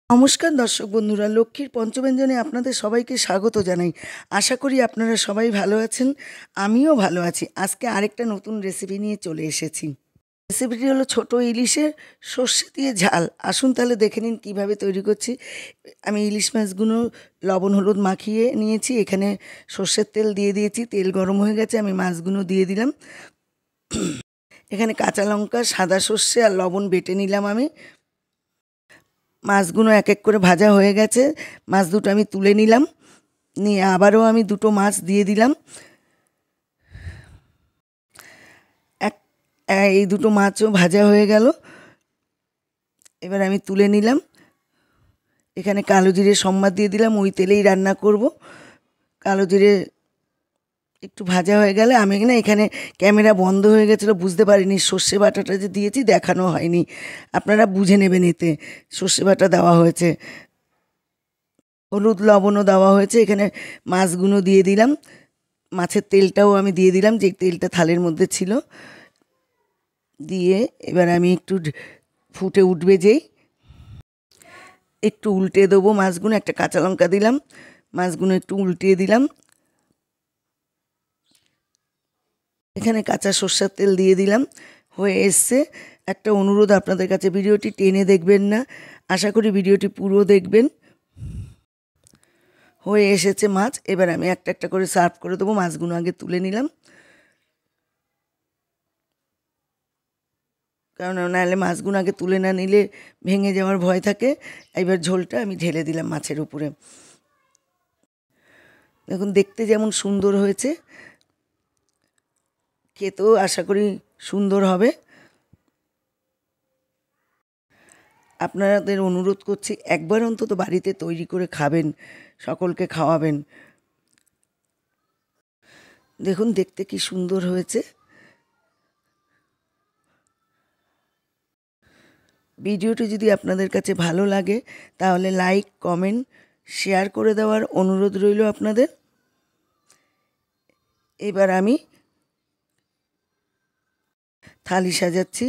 নমস্কার দর্শক বন্ধুরা, লক্ষ্মীর পঞ্চব্যঞ্জনে আপনাদের সবাইকে স্বাগত জানাই। আশা করি আপনারা সবাই ভালো আছেন, আমিও ভালো আছি। আজকে আরেকটা নতুন রেসিপি নিয়ে চলে এসেছি। রেসিপিটি হলো ছোট ইলিশের সর্ষে দিয়ে ঝাল। আসুন তাহলে দেখে নিন কীভাবে তৈরি করছি। আমি ইলিশ মাছগুলো লবণ হলুদ মাখিয়ে নিয়েছি, এখানে সর্ষের তেল দিয়ে দিয়েছি, তেল গরম হয়ে গেছে, আমি মাছগুলো দিয়ে দিলাম। এখানে কাঁচা লঙ্কা, সাদা সর্ষে আর লবণ বেটে নিলাম আমি। মাছগুলো এক এক করে ভাজা হয়ে গেছে, মাছ দুটো আমি তুলে নিলাম, নিয়ে আবারও আমি দুটো মাছ দিয়ে দিলাম। এই দুটো মাছও ভাজা হয়ে গেল, এবার আমি তুলে নিলাম। এখানে কালো জিরে সম্বাদ দিয়ে দিলাম, ওই তেলেই রান্না করব। কালো জিরে একটু ভাজা হয়ে গেলে আমি এখানে ক্যামেরা বন্ধ হয়ে গেছিলো, বুঝতে পারিনি সর্ষে বাটাটা যে দিয়েছি, দেখানো হয়নি। আপনারা বুঝে নেবেন, এতে সর্ষে বাটা দেওয়া হয়েছে, হলুদ লবণও দেওয়া হয়েছে। এখানে মাছগুলো দিয়ে দিলাম, মাছের তেলটাও আমি দিয়ে দিলাম, যে তেলটা থালের মধ্যে ছিল। দিয়ে এবার আমি একটু ফুটে উঠবে যেই একটু উল্টে দেবো মাছগুলো, একটা কাঁচা লঙ্কা দিলাম, মাছগুলো একটু উল্টিয়ে দিলাম। এখানে কাঁচা সর্ষের তেল দিয়ে দিলাম, হয়ে এসছে। একটা অনুরোধ আপনাদের কাছে, ভিডিওটি টেনে দেখবেন না, আশা করি ভিডিওটি পুরো দেখবেন। হয়ে এসেছে মাছ, এবার আমি একটা একটা করে সার্ভ করে দেবো। মাছগুলো আগে তুলে নিলাম, কারণ নাহলে মাছগুলো আগে তুলে না নিলে ভেঙে যাওয়ার ভয় থাকে। এবার ঝোলটা আমি ঢেলে দিলাম মাছের উপরে। দেখুন দেখতে যেমন সুন্দর হয়েছে, খেতেও আশা করি সুন্দর হবে। আপনাদের অনুরোধ করছি, একবার অন্তত বাড়িতে তৈরি করে খাবেন, সকলকে খাওয়াবেন। দেখুন দেখতে কি সুন্দর হয়েছে। ভিডিওটি যদি আপনাদের কাছে ভালো লাগে তাহলে লাইক, কমেন্ট, শেয়ার করে দেওয়ার অনুরোধ রইল আপনাদের। এবার আমি থালি সাজাচ্ছি।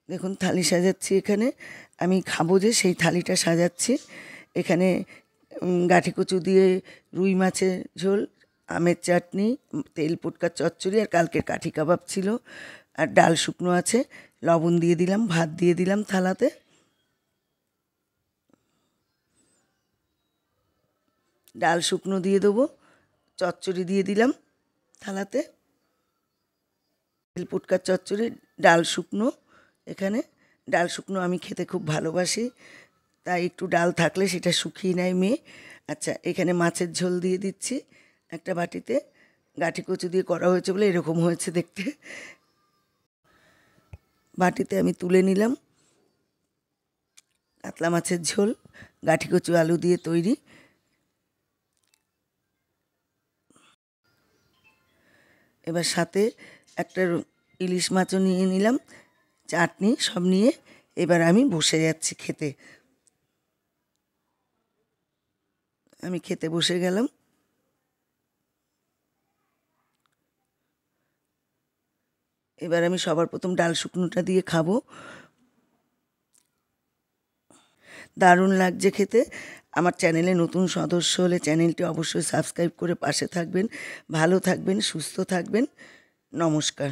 দেখুন থালি সাজাচ্ছি, এখানে আমি খাবো যে সেই থালিটা সাজাচ্ছি। এখানে গাঁঠি কচু দিয়ে রুই মাছের ঝোল, আমের চাটনি, তেল পুটকার চচ্চড়ি, আর কালকের কাঠি কাবাব ছিল, আর ডাল শুকনো আছে। লবণ দিয়ে দিলাম, ভাত দিয়ে দিলাম থালাতে। ডাল শুকনো দিয়ে দেবো, চচ্চড়ি দিয়ে দিলাম থালাতে, তেল পুটকার চচ্চড়ি, ডাল শুকনো। এখানে ডাল শুকনো আমি খেতে খুব ভালোবাসি, তাই একটু ডাল থাকলে সেটা শুকিয়ে নেয় মেয়ে। আচ্ছা, এখানে মাছের ঝোল দিয়ে দিচ্ছি একটা বাটিতে, গাঁঠি কচু দিয়ে করা হয়েছে বলে এরকম হয়েছে দেখতে। বাটিতে আমি তুলে নিলাম কাতলা মাছের ঝোল, গাঁঠি কচু আলু দিয়ে তৈরি। এবার সাথে একটা ইলিশ মাছও নিয়ে নিলাম, চাটনি সব নিয়ে এবার আমি বসে যাচ্ছি খেতে। আমি খেতে বসে গেলাম। এবার আমি সবার প্রথম ডাল শুকনোটা দিয়ে খাবো, দারুণ লাগছে খেতে। আমার চ্যানেলে নতুন সদস্য হলে চ্যানেলটি অবশ্যই সাবস্ক্রাইব করে পাশে থাকবেন। ভালো থাকবেন, সুস্থ থাকবেন। নমস্কার।